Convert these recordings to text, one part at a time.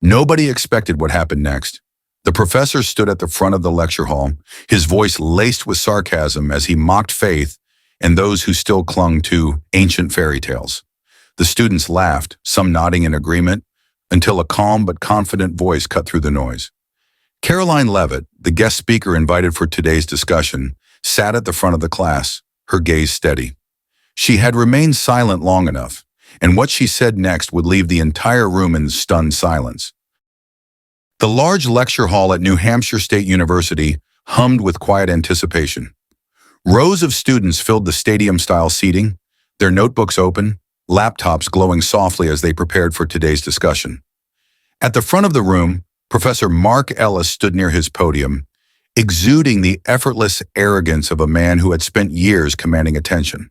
Nobody expected what happened next. The professor stood at the front of the lecture hall, his voice laced with sarcasm as he mocked faith and those who still clung to ancient fairy tales. The students laughed, some nodding in agreement, until a calm but confident voice cut through the noise. Karoline Leavitt, the guest speaker invited for today's discussion, sat at the front of the class, her gaze steady. She had remained silent long enough, and what she said next would leave the entire room in stunned silence. The large lecture hall at New Hampshire State University hummed with quiet anticipation. Rows of students filled the stadium-style seating, their notebooks open, laptops glowing softly as they prepared for today's discussion. At the front of the room, Professor Mark Ellis stood near his podium, exuding the effortless arrogance of a man who had spent years commanding attention.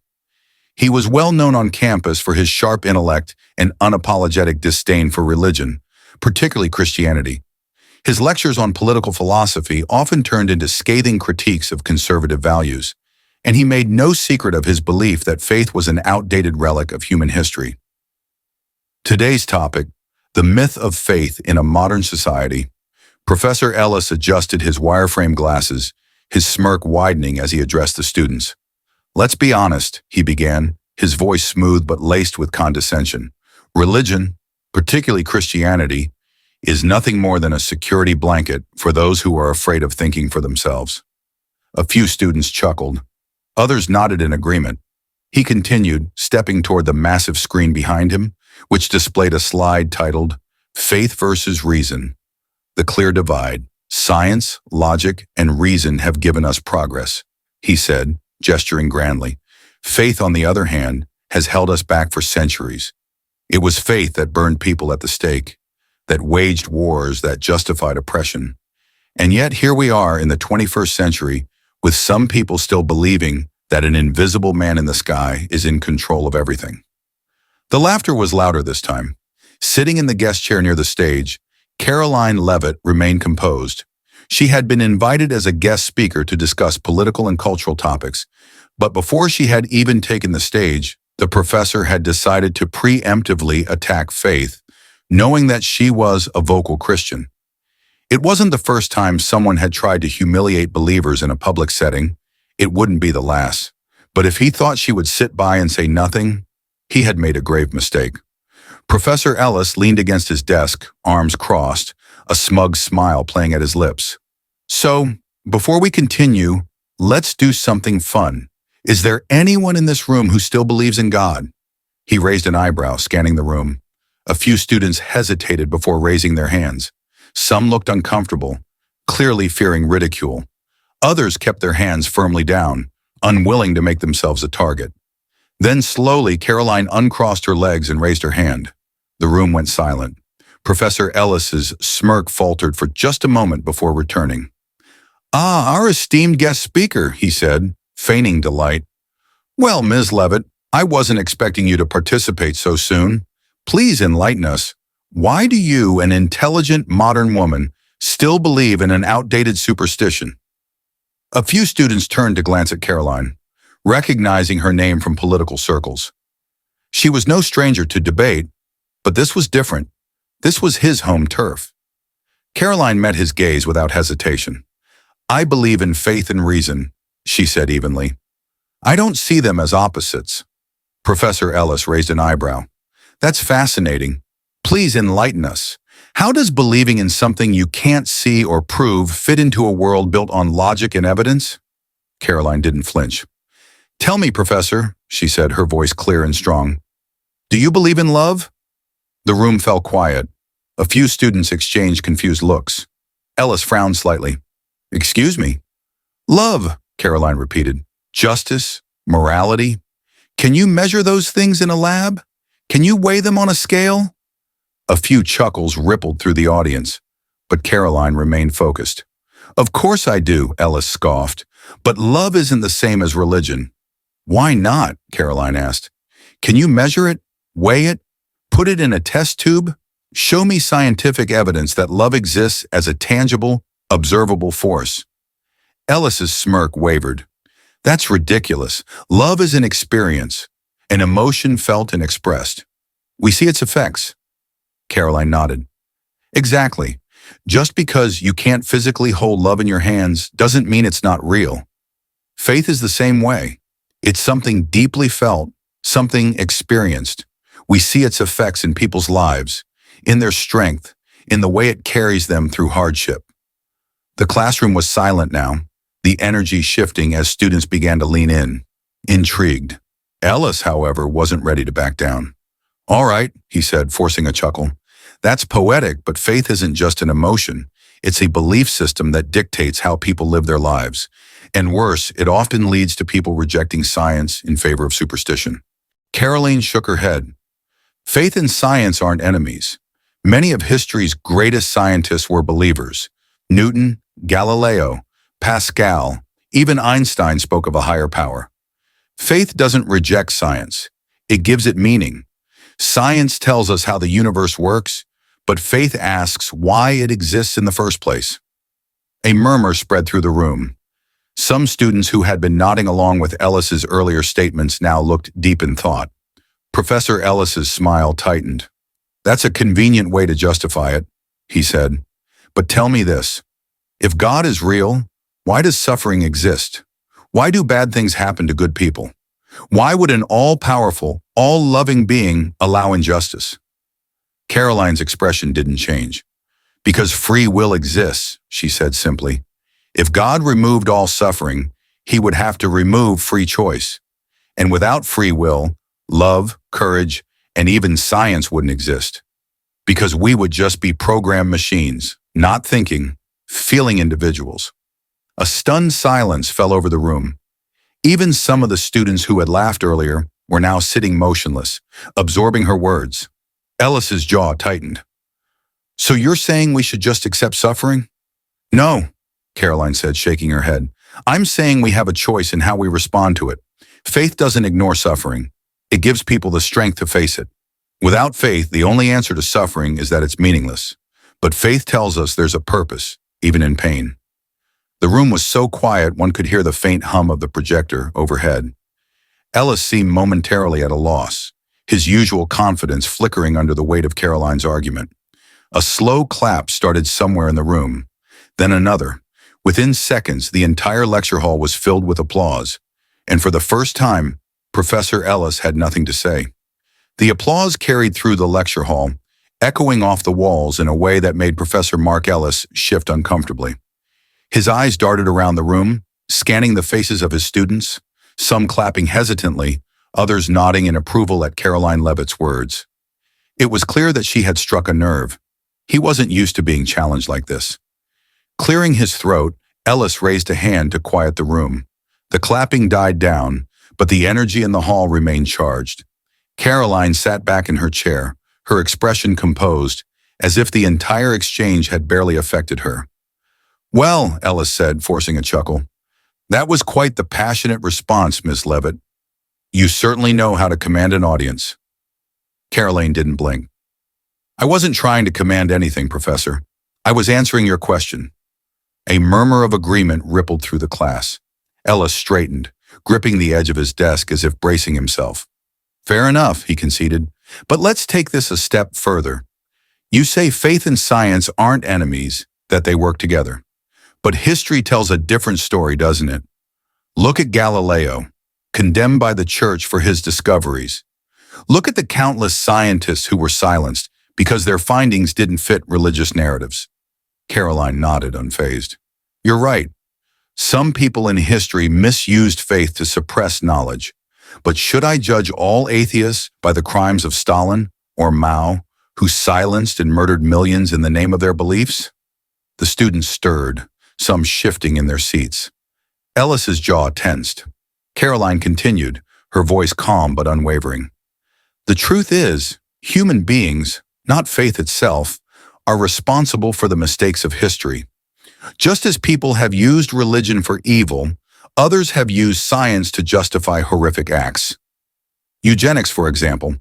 He was well known on campus for his sharp intellect and unapologetic disdain for religion, particularly Christianity. His lectures on political philosophy often turned into scathing critiques of conservative values, and he made no secret of his belief that faith was an outdated relic of human history. Today's topic, the myth of faith in a modern society. Professor Ellis adjusted his wireframe glasses, his smirk widening as he addressed the students. "Let's be honest," he began, his voice smooth but laced with condescension. "Religion, particularly Christianity, is nothing more than a security blanket for those who are afraid of thinking for themselves." A few students chuckled. Others nodded in agreement. He continued, stepping toward the massive screen behind him, which displayed a slide titled, "Faith versus Reason. The Clear Divide. Science, logic, and reason have given us progress," he said, gesturing grandly. "Faith, on the other hand, has held us back for centuries. It was faith that burned people at the stake, that waged wars, that justified oppression. And yet here we are in the 21st century, with some people still believing that an invisible man in the sky is in control of everything." The laughter was louder this time. Sitting in the guest chair near the stage, Karoline Leavitt remained composed. She had been invited as a guest speaker to discuss political and cultural topics, but before she had even taken the stage, the professor had decided to preemptively attack faith, knowing that she was a vocal Christian. It wasn't the first time someone had tried to humiliate believers in a public setting. It wouldn't be the last. But if he thought she would sit by and say nothing, he had made a grave mistake. Professor Ellis leaned against his desk, arms crossed, a smug smile playing at his lips. "So, before we continue, let's do something fun. Is there anyone in this room who still believes in God?" He raised an eyebrow, scanning the room. A few students hesitated before raising their hands. Some looked uncomfortable, clearly fearing ridicule. Others kept their hands firmly down, unwilling to make themselves a target. Then slowly, Karoline uncrossed her legs and raised her hand. The room went silent. Professor Ellis's smirk faltered for just a moment before returning. "Ah, our esteemed guest speaker," he said, feigning delight. "Well, Ms. Leavitt, I wasn't expecting you to participate so soon. Please enlighten us. Why do you, an intelligent modern woman, still believe in an outdated superstition?" A few students turned to glance at Karoline, recognizing her name from political circles. She was no stranger to debate, but this was different. This was his home turf. Karoline met his gaze without hesitation. "I believe in faith and reason," she said evenly. "I don't see them as opposites." Professor Ellis raised an eyebrow. "That's fascinating. Please enlighten us. How does believing in something you can't see or prove fit into a world built on logic and evidence?" Karoline didn't flinch. "Tell me, Professor," she said, her voice clear and strong. "Do you believe in love?" The room fell quiet. A few students exchanged confused looks. Ellis frowned slightly. "Excuse me?" "Love," Karoline repeated. "Justice, morality. Can you measure those things in a lab? Can you weigh them on a scale?" A few chuckles rippled through the audience, but Karoline remained focused. "Of course I do," Ellis scoffed, "but love isn't the same as religion." "Why not?" Karoline asked. "Can you measure it, weigh it, put it in a test tube? Show me scientific evidence that love exists as a tangible, observable force." Ellis's smirk wavered. "That's ridiculous. Love is an experience, an emotion felt and expressed. We see its effects." Karoline nodded. Exactly. Just because you can't physically hold love in your hands doesn't mean it's not real. Faith is the same way. It's something deeply felt, something experienced. We see its effects in people's lives, in their strength, in the way it carries them through hardship. The classroom was silent now, the energy shifting as students began to lean in, intrigued. Ellis, however, wasn't ready to back down. "All right," he said, forcing a chuckle. "That's poetic, but faith isn't just an emotion. It's a belief system that dictates how people live their lives. And worse, it often leads to people rejecting science in favor of superstition." Karoline shook her head. Faith and science aren't enemies. Many of history's greatest scientists were believers. Newton, Galileo, Pascal, even Einstein spoke of a higher power. Faith doesn't reject science. It gives it meaning. Science tells us how the universe works, but faith asks why it exists in the first place. A murmur spread through the room. Some students who had been nodding along with Ellis's earlier statements now looked deep in thought. Professor Ellis's smile tightened. "That's a convenient way to justify it," he said. "But tell me this. If God is real, why does suffering exist? Why do bad things happen to good people? Why would an all-powerful, all-loving being allow injustice?" Karoline's expression didn't change. "Because free will exists," she said simply. "If God removed all suffering, he would have to remove free choice. And without free will, love, courage, and even science wouldn't exist. Because we would just be programmed machines, not thinking, feeling individuals." A stunned silence fell over the room. Even some of the students who had laughed earlier were now sitting motionless, absorbing her words. Ellis's jaw tightened. "So you're saying we should just accept suffering?" "No," Karoline said, shaking her head. "I'm saying we have a choice in how we respond to it. Faith doesn't ignore suffering. It gives people the strength to face it. Without faith, the only answer to suffering is that it's meaningless. But faith tells us there's a purpose, even in pain." The room was so quiet one could hear the faint hum of the projector overhead. Ellis seemed momentarily at a loss, his usual confidence flickering under the weight of Karoline's argument. A slow clap started somewhere in the room, then another. Within seconds, the entire lecture hall was filled with applause, and for the first time, Professor Ellis had nothing to say. The applause carried through the lecture hall, echoing off the walls in a way that made Professor Mark Ellis shift uncomfortably. His eyes darted around the room, scanning the faces of his students, some clapping hesitantly, others nodding in approval at Karoline Leavitt's words. It was clear that she had struck a nerve. He wasn't used to being challenged like this. Clearing his throat, Ellis raised a hand to quiet the room. The clapping died down, but the energy in the hall remained charged. Karoline sat back in her chair, her expression composed, as if the entire exchange had barely affected her. "Well," Ellis said, forcing a chuckle, "that was quite the passionate response, Miss Leavitt. You certainly know how to command an audience." Karoline didn't blink. "I wasn't trying to command anything, Professor. I was answering your question." A murmur of agreement rippled through the class. Ellis straightened, gripping the edge of his desk as if bracing himself. "Fair enough," he conceded. "But let's take this a step further. You say faith and science aren't enemies, that they work together. But history tells a different story, doesn't it? Look at Galileo, condemned by the church for his discoveries. Look at the countless scientists who were silenced because their findings didn't fit religious narratives." Karoline nodded, unfazed. "You're right. Some people in history misused faith to suppress knowledge. But should I judge all atheists by the crimes of Stalin or Mao, who silenced and murdered millions in the name of their beliefs?" The students stirred, some shifting in their seats. Ellis's jaw tensed. Karoline continued, her voice calm but unwavering. "The truth is, human beings, not faith itself, are responsible for the mistakes of history. Just as people have used religion for evil, others have used science to justify horrific acts. Eugenics, for example,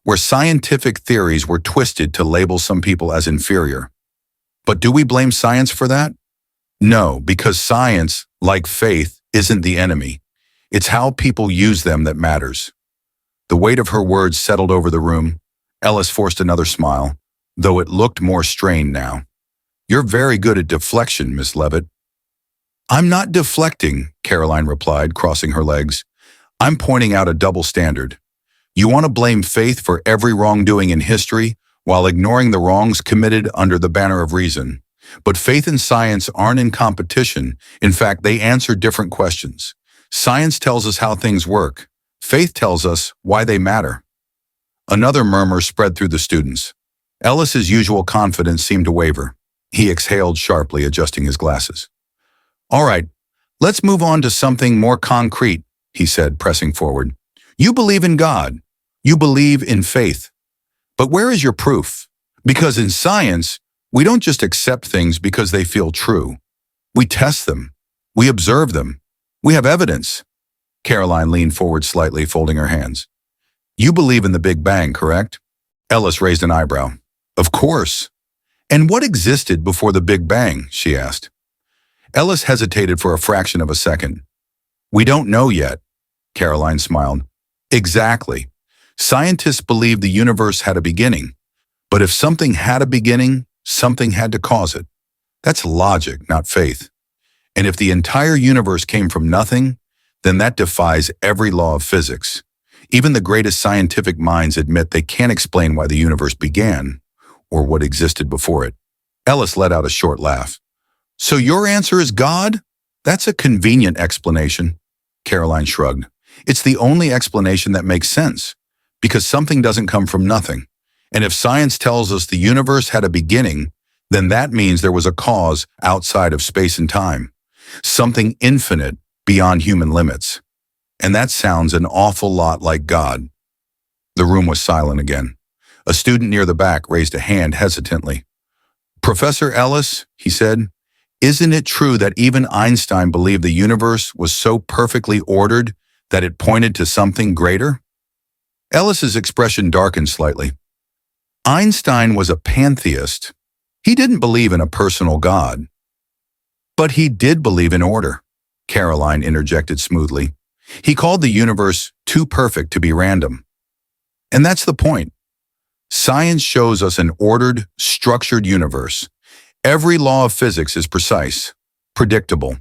where scientific theories were twisted to label some people as inferior. But do we blame science for that? No, because science, like faith, isn't the enemy. It's how people use them that matters." The weight of her words settled over the room. Ellis forced another smile. though it looked more strained now. "You're very good at deflection, Miss Leavitt." "I'm not deflecting," Karoline replied, crossing her legs. "I'm pointing out a double standard. You want to blame faith for every wrongdoing in history while ignoring the wrongs committed under the banner of reason. But faith and science aren't in competition. In fact, they answer different questions. Science tells us how things work. Faith tells us why they matter." Another murmur spread through the students. Ellis's usual confidence seemed to waver. He exhaled sharply, adjusting his glasses. "All right, let's move on to something more concrete," he said, pressing forward. "You believe in God. You believe in faith. But where is your proof? Because in science, we don't just accept things because they feel true. We test them. We observe them. We have evidence." Karoline leaned forward slightly, folding her hands. "You believe in the Big Bang, correct?" Ellis raised an eyebrow. "Of course." "And what existed before the Big Bang?" she asked. Ellis hesitated for a fraction of a second. "We don't know yet," Karoline smiled. "Exactly. Scientists believe the universe had a beginning. But if something had a beginning, something had to cause it. That's logic, not faith. And if the entire universe came from nothing, then that defies every law of physics. Even the greatest scientific minds admit they can't explain why the universe began, or what existed before it." Ellis let out a short laugh. "So your answer is God? That's a convenient explanation." Karoline shrugged. "It's the only explanation that makes sense, because something doesn't come from nothing. And if science tells us the universe had a beginning, then that means there was a cause outside of space and time, something infinite beyond human limits. And that sounds an awful lot like God." The room was silent again. A student near the back raised a hand hesitantly. "Professor Ellis," he said, "isn't it true that even Einstein believed the universe was so perfectly ordered that it pointed to something greater?" Ellis's expression darkened slightly. "Einstein was a pantheist. He didn't believe in a personal God. But he did believe in order," Karoline interjected smoothly. "He called the universe too perfect to be random. And that's the point. Science shows us an ordered, structured universe. Every law of physics is precise, predictable.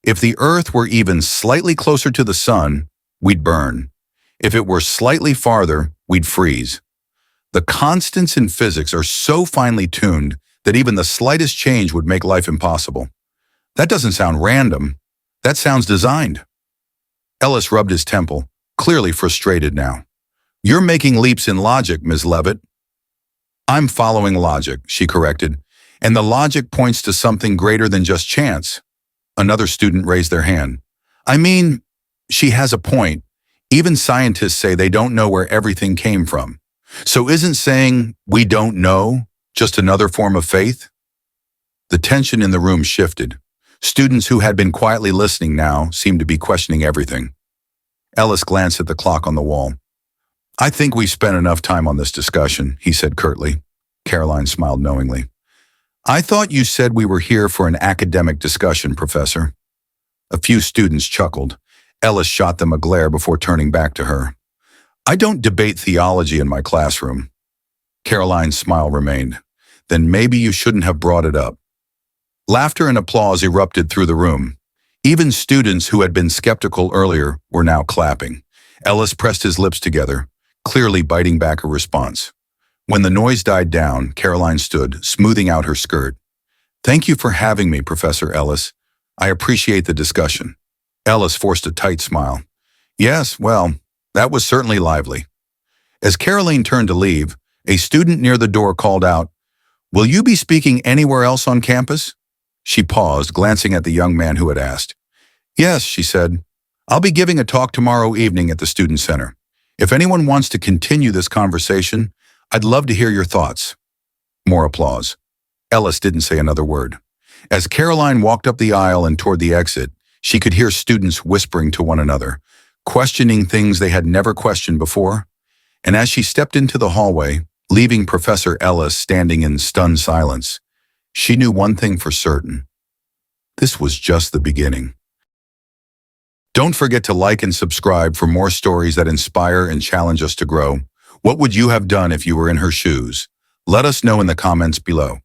If the Earth were even slightly closer to the sun, we'd burn. If it were slightly farther, we'd freeze. The constants in physics are so finely tuned that even the slightest change would make life impossible. That doesn't sound random. That sounds designed." Ellis rubbed his temple, clearly frustrated now. "You're making leaps in logic, Ms. Leavitt." "I'm following logic," she corrected, "and the logic points to something greater than just chance." Another student raised their hand. "I mean, she has a point. Even scientists say they don't know where everything came from. So isn't saying we don't know just another form of faith?" The tension in the room shifted. Students who had been quietly listening now seemed to be questioning everything. Ellis glanced at the clock on the wall. "I think we've spent enough time on this discussion," he said curtly. Karoline smiled knowingly. "I thought you said we were here for an academic discussion, Professor." A few students chuckled. Ellis shot them a glare before turning back to her. "I don't debate theology in my classroom." Karoline's smile remained. "Then maybe you shouldn't have brought it up." Laughter and applause erupted through the room. Even students who had been skeptical earlier were now clapping. Ellis pressed his lips together, clearly biting back a response. When the noise died down, Karoline stood, smoothing out her skirt. "Thank you for having me, Professor Ellis. I appreciate the discussion." Ellis forced a tight smile. "Yes, well, that was certainly lively." As Karoline turned to leave, a student near the door called out, "Will you be speaking anywhere else on campus?" She paused, glancing at the young man who had asked. "Yes," she said. "I'll be giving a talk tomorrow evening at the Student Center. If anyone wants to continue this conversation, I'd love to hear your thoughts." More applause. Ellis didn't say another word. As Karoline walked up the aisle and toward the exit, she could hear students whispering to one another, questioning things they had never questioned before. And as she stepped into the hallway, leaving Professor Ellis standing in stunned silence, she knew one thing for certain. This was just the beginning. Don't forget to like and subscribe for more stories that inspire and challenge us to grow. What would you have done if you were in her shoes? Let us know in the comments below.